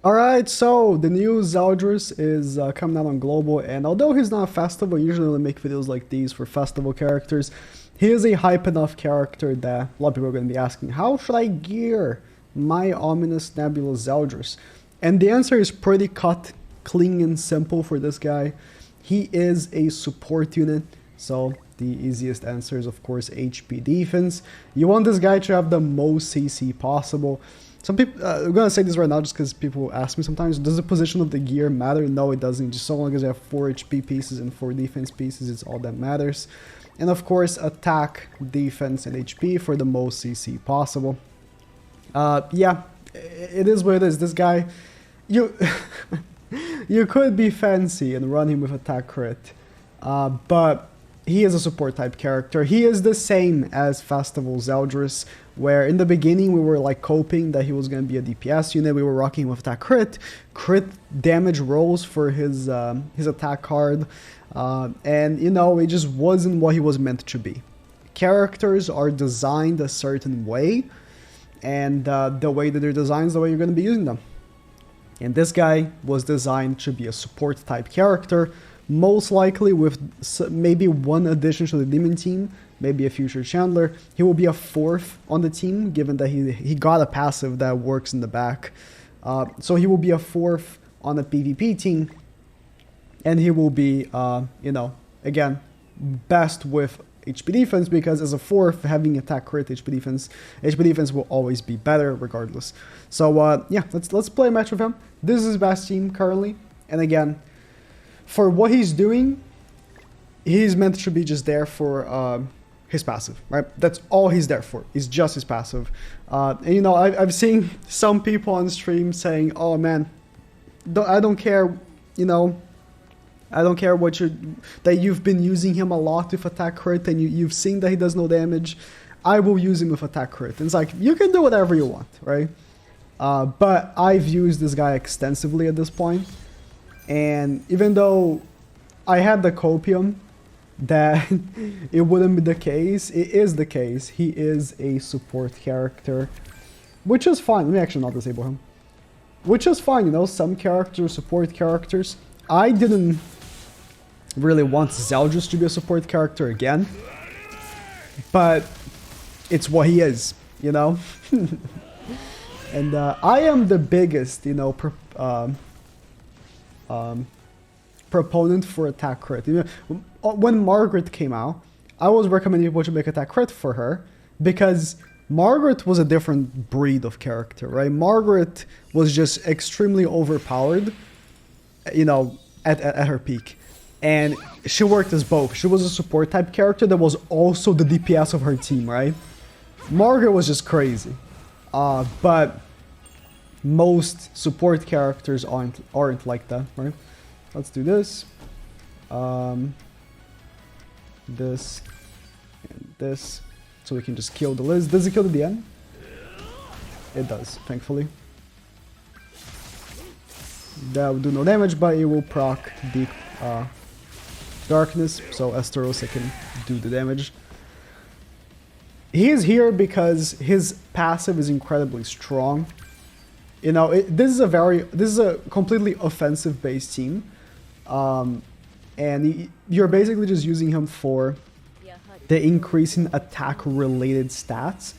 Alright, so the new ZELDRIS is coming out on Global, and although he's not a festival, I usually only make videos like these for festival characters. He is a hype enough character that a lot of people are going to be asking, how should I gear my ominous Nebula ZELDRIS? And the answer is pretty cut, clean, and simple for this guy. He is a support unit, so the easiest answer is, of course, HP defense. You want this guy to have the most CC possible. Some people, I'm gonna say this right now just because people ask me sometimes, does the position of the gear matter? No, it doesn't. Just so long as you have 4 HP pieces and 4 defense pieces, it's all that matters. And of course, attack, defense, and HP for the most CC possible. Yeah, it is what it is. This guy, you you could be fancy and run him with attack crit, but he is a support type character. He is the same as Festival ZELDRIS, where in the beginning we were like coping that he was going to be a DPS unit. We were rocking with attack crit damage rolls for his attack card, and you know, it just wasn't what he was meant to be. Characters are designed a certain way, and the way that they're designed is the way you're going to be using them. And this guy was designed to be a support type character, most likely with maybe one addition to the demon team, maybe a future Chandler. He will be a 4th on the team, given that he got a passive that works in the back. So he will be a 4th on the PvP team, and he will be, you know, again, best with HP defense, because as a 4th, having attack crit HP defense will always be better regardless. So yeah, let's play a match with him. This is his best team currently, and again, for what he's doing, he's meant to be just there for his passive, right? That's all he's there for. It's just his passive. And you know, I've seen some people on stream saying, "Oh man, I don't care," you know, I don't care what that you've been using him a lot with attack crit, and you've seen that he does no damage. I will use him with attack crit. And it's like, you can do whatever you want, right? But I've used this guy extensively at this point. And even though I had the copium that it wouldn't be the case, it is the case. He is a support character, which is fine. Let me actually not disable him. Which is fine, you know, some characters, support characters. I didn't really want ZELDRIS to be a support character again, but it's what he is, you know? And I am the biggest, you know, proponent for attack crit. You know, when Margaret came out, I was recommending people to make attack crit for her, because Margaret was a different breed of character, right? Margaret was just extremely overpowered, you know, at her peak. And she worked as both. She was a support type character that was also the DPS of her team, right? Margaret was just crazy. But most support characters aren't like that, right? Let's do this. This and this. So we can just kill the Liz. Does it kill the end? It does, thankfully. That will do no damage, but it will proc the darkness, so Esterosa can do the damage. He is here because his passive is incredibly strong. You know, this is a completely offensive based team, and you're basically just using him for the increase in attack related stats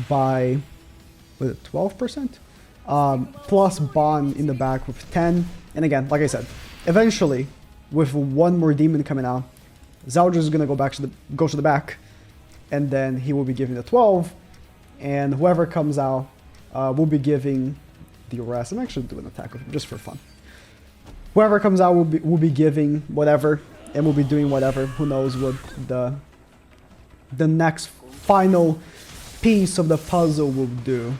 by 12%, plus bond in the back with 10. And again, like I said, eventually with one more demon coming out, ZELDRIS is gonna go to the back, and then he will be giving the 12, and whoever comes out will be giving the rest. I'm actually doing an attack with him just for fun. Whoever comes out will be giving whatever, and will be doing whatever. Who knows what the next final piece of the puzzle will do.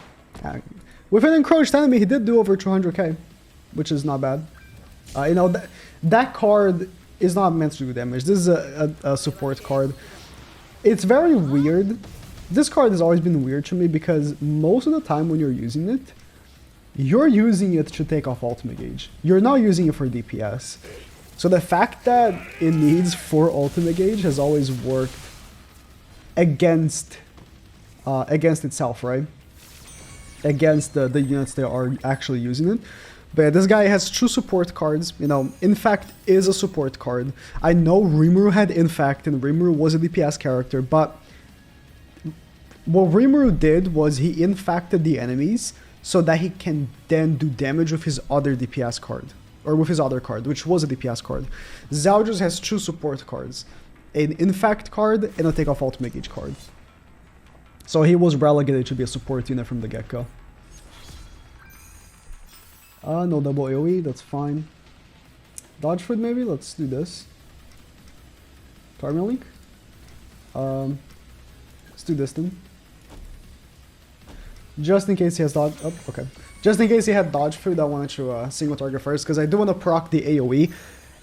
With an encroached enemy, he did do over 200k, which is not bad. You know, that card is not meant to do damage. This is a support card. It's very weird. This card has always been weird to me, because most of the time when you're using it, you're using it to take off ultimate gauge. You're not using it for DPS. So the fact that it needs 4 ultimate gauge has always worked against itself, right? Against the units that are actually using it. But yeah, this guy has 2 support cards. You know, Infect is a support card. I know Rimuru had Infect, and Rimuru was a DPS character, but what Rimuru did was he infected the enemies so that he can then do damage with his other DPS card. Or with his other card, which was a DPS card. ZELDRIS has 2 support cards. An Infect card and a Take Off Ultimate Gauge card. So he was relegated to be a support unit from the get-go. No double AoE, that's fine. Dodge foot maybe? Let's do this. Tarmiel Link? Let's do this then. Just in case he has dodge... Oh, okay. Just in case he had dodge food, I wanted to single target first, because I do want to proc the AoE.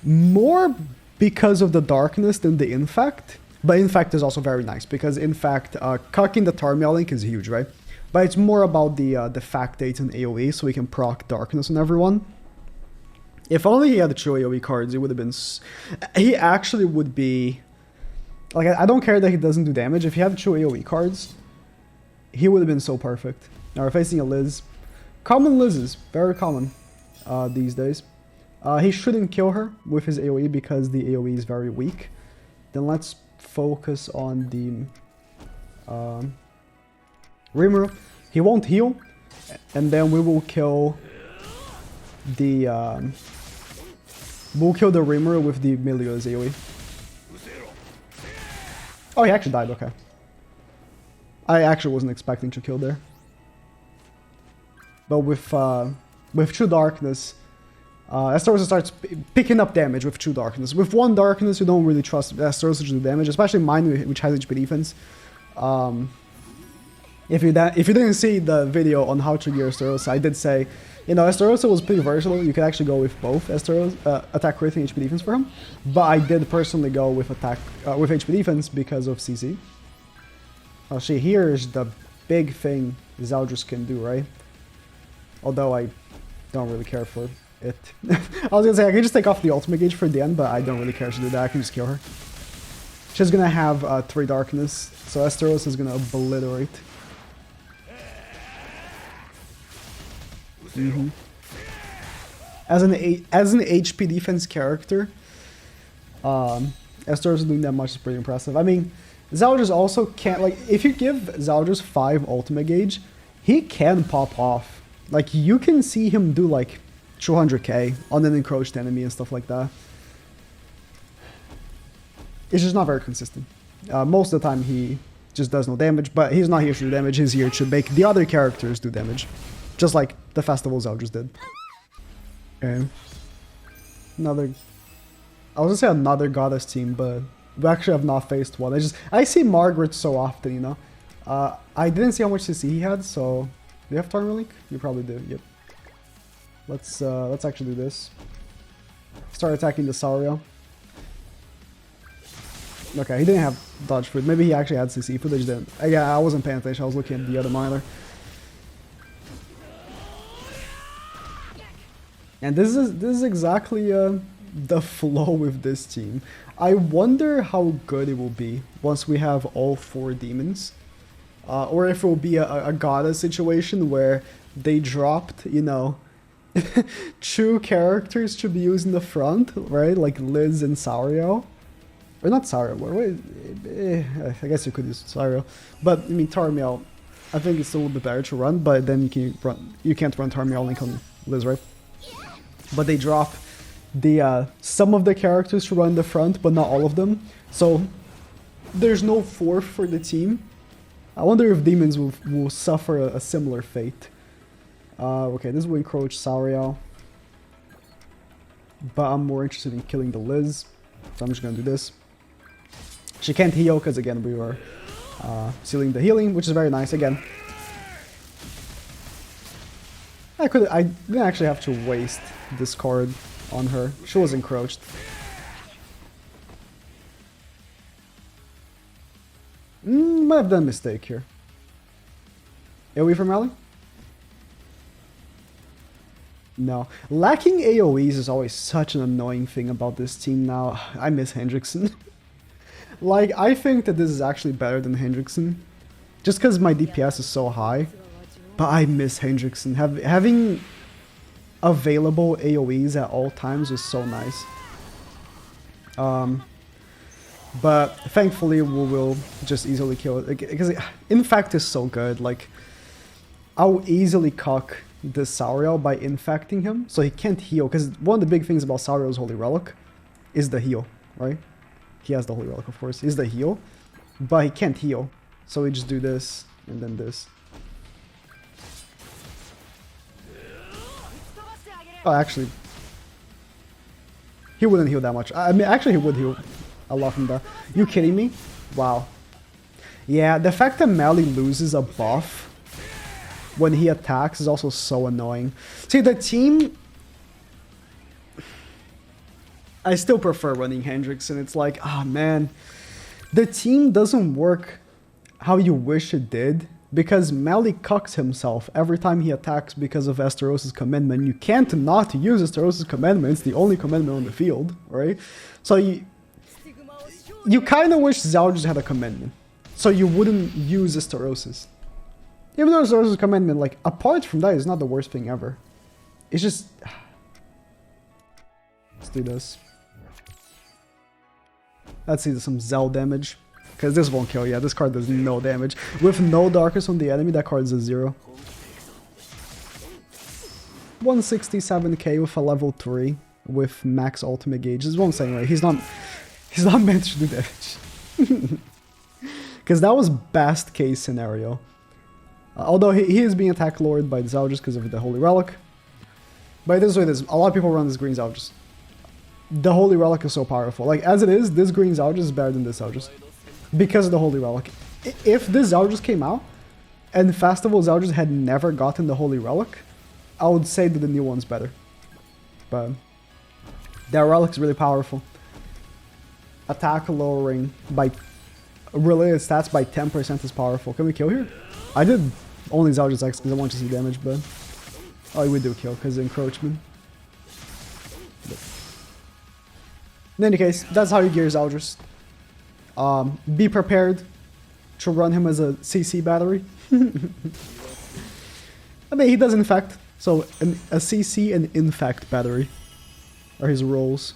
More because of the darkness than the Infect. But Infect is also very nice, because Infect, cucking the Tarmiel Link is huge, right? But it's more about the fact that it's an AoE, so we can proc darkness on everyone. If only he had the 2 AoE cards, it would have been... He actually would be... Like, I don't care that he doesn't do damage. If he had 2 AoE cards, he would have been so perfect. Now we're facing a Liz. Common Liz's, very common these days. He shouldn't kill her with his AoE because the AoE is very weak. Then let's focus on the Rimuru. He won't heal, and then we will kill the Rimuru with the Milio's AoE. Oh, he actually died. Okay. I actually wasn't expecting to kill there. But with 2 darkness, Esterosa starts picking up damage with 2 darkness. With 1 darkness, you don't really trust Esterosa to do damage, especially mine, which has HP defense. If you didn't see the video on how to gear Esterosa, I did say, you know, Esterosa was pretty versatile. You could actually go with both Esterosa, attack crit and HP defense for him. But I did personally go with attack with HP defense because of CC. See, here's the big thing ZELDRIS can do, right? Although I don't really care for it. I was gonna say I can just take off the ultimate gauge for the end, but I don't really care to do that. I can just kill her. She's gonna have 3 darkness, so Esteros is gonna obliterate. As an HP defense character, Esteros doing that much is pretty impressive. I mean, ZELDRIS also can't, like, if you give ZELDRIS 5 ultimate gauge, he can pop off. Like, you can see him do, like, 200k on an encroached enemy and stuff like that. It's just not very consistent. Most of the time, he just does no damage, but he's not here to do damage. He's here to make the other characters do damage. Just like the festival ZELDRIS did. Okay. Another... I was gonna say another goddess team, but we actually have not faced one. I see Margaret so often, you know. I didn't see how much CC he had, so... Do you have Tarmiel Link? You probably do, yep. Let's actually do this. Start attacking the Sario. Okay, he didn't have dodge food. Maybe he actually had CC food, they just didn't. Yeah, I wasn't paying attention, I was looking at the other monitor. And this is exactly the flow with this team. I wonder how good it will be once we have all 4 demons. Or if it will be a goddess situation where they dropped, you know, 2 characters to be used in the front, right? Like Liz and Sario. Or not Sario, I guess you could use Sario. But, I mean, Tarmiel, I think it's a little bit better to run, but then you can't run Tarmiel Link on Liz, right? But they drop some of the characters to run the front, but not all of them. So, there's no 4th for the team. I wonder if demons will suffer a similar fate. Okay, this will encroach Sauriel. But I'm more interested in killing the Liz. So I'm just gonna do this. She can't heal because again we were sealing the healing, which is very nice again. I didn't actually have to waste this card on her. She was encroached. Might have done a mistake here. AoE from rally? No. Lacking AoEs is always such an annoying thing about this team now. I miss Hendrickson. Like, I think that this is actually better than Hendrickson. Just because my DPS is so high. But I miss Hendrickson. available AoEs at all times is so nice. But thankfully we will just easily kill it, because Infect is so good. Like, I'll easily cuck this Sauriel by infecting him, so he can't heal, because one of the big things about Sauriel's Holy Relic is the heal, right? He has the Holy Relic, of course, is the heal, but he can't heal, so we just do this, and then this. Oh, actually, he wouldn't heal that much. I mean, actually he would heal a lot from that. You kidding me? Wow. Yeah, the fact that Melee loses a buff when he attacks is also so annoying. See, the team... I still prefer running Hendrix, and it's like, ah, man. The team doesn't work how you wish it did, because Melee cucks himself every time he attacks because of Esteros' commandment. You can't not use Esteros' commandment. It's the only commandment on the field, right? So you kind of wish Zeldris had a commandment, so you wouldn't use Esteros'. Even though Esteros' commandment, like, apart from that, is not the worst thing ever. It's just... Let's do this. Let's see some Zell damage. Because this won't kill. Yeah, this card does no damage. With no Darkest on the enemy, that card is a 0. 167k with a level 3 with max ultimate gauge. This is what I'm saying, right? He's not meant to do damage. Because that was best case scenario. Although he is being attack lured by the Zeldris because of the Holy Relic. But this is what it is. A lot of people run this green Zeldris. The Holy Relic is so powerful. Like, as it is, this green Zeldris is better than this Zeldris. Because of the Holy Relic. If this Zeldris came out, and Festival Zeldris had never gotten the Holy Relic, I would say that the new one's better. But that Relic is really powerful. Attack lowering by related stats by 10% is powerful. Can we kill here? I did only Zeldris X because I want to see damage, but... Oh, we do kill because of encroachment. In any case, that's how you gear Zeldris. Be prepared to run him as a CC battery. I mean, he does infect, so a CC and infect battery are his roles.